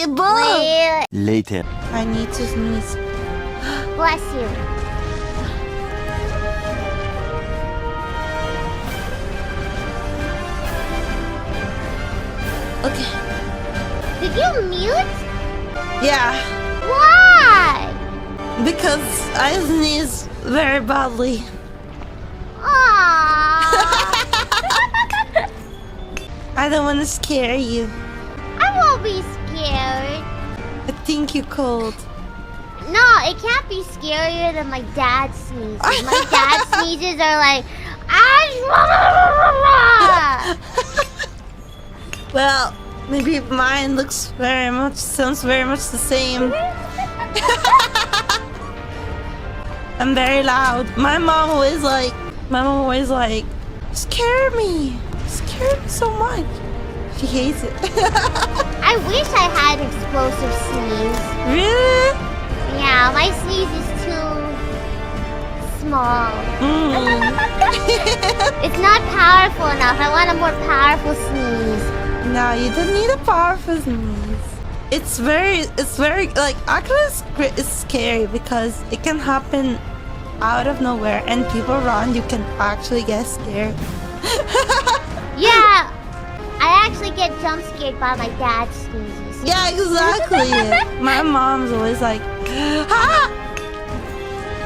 Wait. Later. I need to sneeze. Bless you. Okay. Did you mute? Yeah, Why? because I sneeze very badly. Aww. I don't want to scare you. I won't be scared. I think you're cold. No, it can't be scarier than my dad's sneezes. My dad's sneezes are like, Well, maybe mine sounds very much the same. I'm very loud. My mom always like, scare me so much. She hates it. I wish I had explosive sneeze. Really? Yeah, my sneeze is too small. It's not powerful enough. I want a more powerful sneeze. No, you don't need a powerful sneeze. It's very like actually it's scary because it can happen out of nowhere and people around you can actually get scared. Yeah, I actually get jump scared by my dad's sneezes. Yeah, exactly. My mom's always like, ah!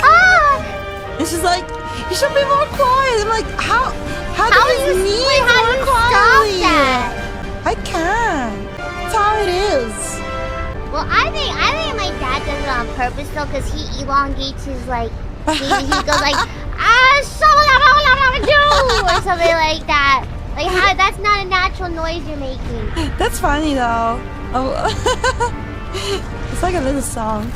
Ah! And she's like, you should be more quiet. I'm like, how How do do you you sneeze how do more you stop quietly? that? I can. That's how it is. Well, I think my dad does it on purpose though, because he elongates his like sneeze. He goes like or something like that. Like how that's not a natural noise you're making. That's funny though. Oh. It's like a little song.